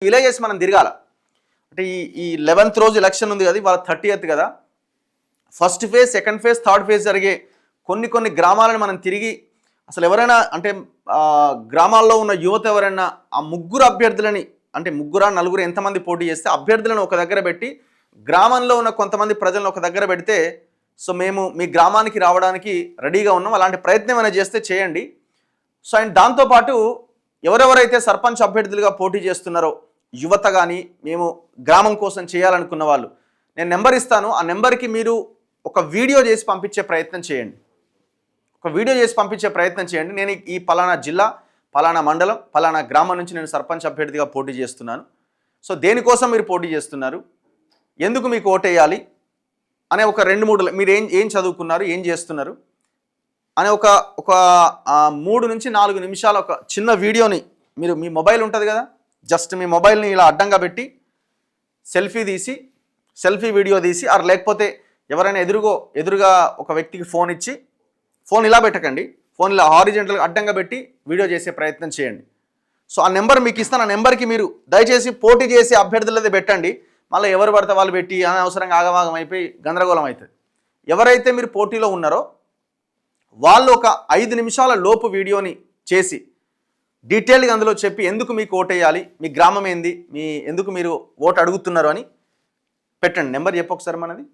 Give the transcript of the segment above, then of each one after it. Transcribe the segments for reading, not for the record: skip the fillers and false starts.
Villages మనం తిరగాల. అంటే ఈ 11th రోజు ఎలక్షన్ ఉంది కదా, వాళ్ళ 30th కదా, first phase, second phase, third phase జరిగే కొన్ని గ్రామాలను మనం తిరిగి అసలు ఎవరైనా అంటే గ్రామాల్లో ఉన్న యువత ఎవరైనా ఆ ముగ్గురు అభ్యర్థులని, అంటే నలుగురు ఎంతమంది పోటీ చేస్తే అభ్యర్థులను ఒక దగ్గర పెట్టి గ్రామంలో ఉన్న కొంతమంది ప్రజలను ఒక దగ్గర పెడితే, సో మేము మీ గ్రామానికి రావడానికి రెడీగా ఉన్నాం, అలాంటి ప్రయత్నం ఏమైనా చేస్తే చేయండి. సో అండ్ దాంతోపాటు ఎవరెవరైతే సర్పంచ్ అభ్యర్థులుగా పోటీ చేస్తున్నారో యువత కానీ, మేము గ్రామం కోసం చేయాలనుకున్న వాళ్ళు, నేను నెంబర్ ఇస్తాను. ఆ నెంబర్కి మీరు ఒక వీడియో చేసి పంపించే ప్రయత్నం చేయండి. నేను ఈ పలానా జిల్లా, పలానా మండలం, పలానా గ్రామం నుంచి నేను సర్పంచ్ అభ్యర్థిగా పోటీ చేస్తున్నాను, సో దేనికోసం మీరు పోటీ చేస్తున్నారు, ఎందుకు మీకు ఓటేయాలి అనే ఒక 2-3 మీరు ఏం చదువుకున్నారు, ఏం చేస్తున్నారు అనే ఒక 3 నుంచి 4 నిమిషాల ఒక చిన్న వీడియోని మీరు, మీ మొబైల్ ఉంటుంది కదా, జస్ట్ మీ మొబైల్ని ఇలా అడ్డంగా పెట్టి సెల్ఫీ వీడియో తీసి, లేకపోతే ఎవరైనా ఎదురుగా ఒక వ్యక్తికి ఫోన్ ఇచ్చి, ఫోన్ ఇలా పెట్టకండి, ఫోన్ ఇలా హారిజెంటల్గా అడ్డంగా పెట్టి వీడియో చేసే ప్రయత్నం చేయండి. సో ఆ నెంబర్ మీకు ఇస్తాను. ఆ నెంబర్కి మీరు దయచేసి పోటీ చేసే అభ్యర్థులదే పెట్టండి. మళ్ళీ ఎవరు పడితే వాళ్ళు పెట్టి అనవసరంగా ఆగమాగం అయిపోయి గందరగోళం అవుతుంది. ఎవరైతే మీరు పోటీలో ఉన్నారో వాళ్ళు ఒక 5 నిమిషాల లోపు వీడియోని చేసి డీటెయిల్గా అందులో చెప్పి ఎందుకు మీకు ఓటేయాలి, మీ గ్రామం ఏంది, ఎందుకు మీరు ఓటు అడుగుతున్నారు అని పెట్టండి. నెంబర్ చెప్పొకసారి మనది.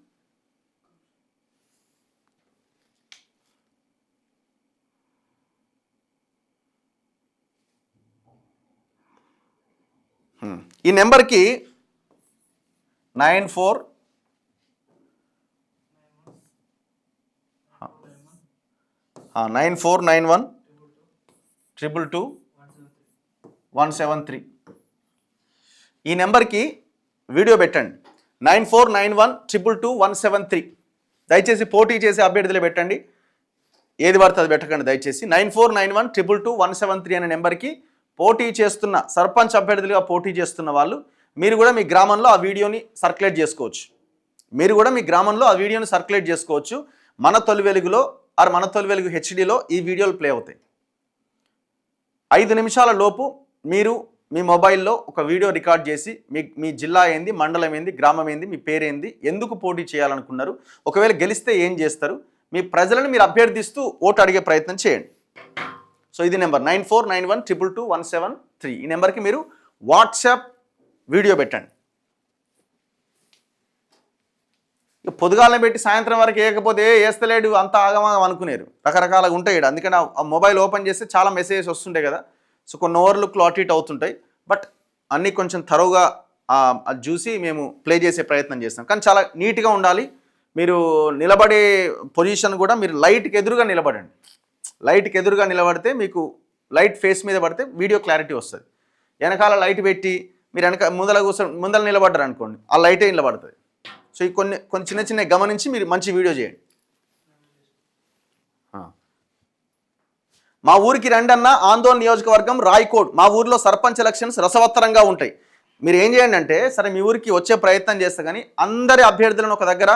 ఈ నెంబర్కి 9491222173 ఈ నెంబర్కి వీడియో పెట్టండి. 9491222173. దయచేసి పోటీ చేసే అభ్యర్థులే పెట్టండి, ఏది పడితే అది పెట్టకండి దయచేసి. 9491222173 అనే నెంబర్కి పోటీ చేస్తున్న సర్పంచ్ అభ్యర్థులుగా పోటీ చేస్తున్న వాళ్ళు, మీరు కూడా మీ గ్రామంలో ఆ వీడియోని సర్క్యులేట్ చేసుకోవచ్చు. మన తొలి వెలుగులో మన తొలి వెలుగు హెచ్డీలో ఈ వీడియోలు ప్లే అవుతాయి. 5 నిమిషాల లోపు మీరు మీ మొబైల్లో ఒక వీడియో రికార్డ్ చేసి మీ జిల్లా ఏంది, మండలం ఏంది, గ్రామం ఏంది, మీ పేరేంది, ఎందుకు పోటీ చేయాలనుకున్నారు, ఒకవేళ గెలిస్తే ఏం చేస్తారు, మీ ప్రజలను మీరు అభ్యర్థిస్తూ ఓటు అడిగే ప్రయత్నం చేయండి. సో ఇది నెంబర్ 9491222173. ఈ నెంబర్కి మీరు వాట్సాప్ వీడియో పెట్టండి. పొద్దుగాలను పెట్టి సాయంత్రం వరకు వేయకపోతే వేస్తలేడు అంత ఆగమాగం అనుకునేరు, రకరకాలుగా ఉంటాయి. అందుకని ఆ మొబైల్ ఓపెన్ చేస్తే చాలా మెసేజెస్ వస్తుంటాయి కదా, సో కొన్ని ఓవర్లుక్లు అటు ఇటు అవుతుంటాయి. బట్ అన్నీ కొంచెం థరోగా అది చూసి మేము ప్లే చేసే ప్రయత్నం చేస్తాం. కానీ చాలా నీట్గా ఉండాలి. మీరు నిలబడే పొజిషన్ కూడా మీరు లైట్కి ఎదురుగా నిలబడండి. లైట్కి ఎదురుగా నిలబడితే మీకు లైట్ ఫేస్ మీద పడితే వీడియో క్లారిటీ వస్తుంది. వెనకాల లైట్ పెట్టి మీరు ముందర నిలబడ్డారు అనుకోండి, ఆ లైటే నిలబడుతుంది. సో ఈ కొన్ని చిన్న గమనించి మీరు మంచి వీడియో చేయండి. మా ఊరికి రండన్న ఆందోళన నియోజకవర్గం రాయ్కోడ్. మా ఊరిలో సర్పంచ్ ఎలక్షన్స్ రసవత్తరంగా ఉంటాయి. మీరు ఏం చేయండి అంటే, సరే మీ ఊరికి వచ్చే ప్రయత్నం చేస్తే కానీ అందరి అభ్యర్థులను ఒక దగ్గర,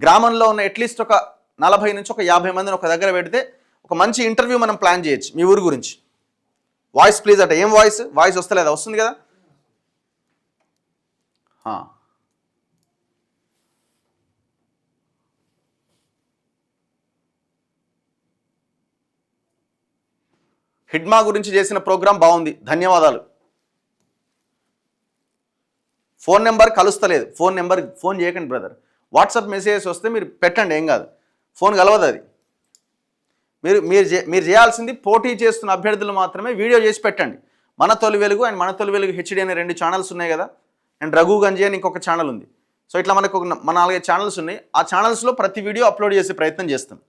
గ్రామంలో ఉన్న అట్లీస్ట్ ఒక 40 నుంచి ఒక 50 మందిని ఒక దగ్గర పెడితే ఒక మంచి ఇంటర్వ్యూ మనం ప్లాన్ చేయొచ్చు మీ ఊరి గురించి. వాయిస్ ప్లీజ్ అంటే ఏం వాయిస్ వస్తలేదా? వస్తుంది కదా. హిడ్మా గురించి చేసిన ప్రోగ్రాం బాగుంది, ధన్యవాదాలు. ఫోన్ నెంబర్ కలుస్తలేదు. ఫోన్ చేయకండి బ్రదర్. వాట్సాప్ మెసేజెస్ వస్తే మీరు పెట్టండి, ఏం కాదు, ఫోన్ కలవదు అది. మీరు చేయాల్సింది పోటీ చేస్తున్న అభ్యర్థులు మాత్రమే వీడియో చేసి పెట్టండి. మన తొలి వెలుగు అండ్ మన తొలి వెలుగు హెచ్డీ అనే 2 ఛానల్స్ ఉన్నాయి కదా, అండ్ రఘు గంజి అని ఇంకొక ఛానల్ ఉంది. సో ఇట్లా మనకు 4-5 ఛానల్స్ ఉన్నాయి. ఆ ఛానల్స్లో ప్రతి వీడియో అప్లోడ్ చేసే ప్రయత్నం చేస్తాం.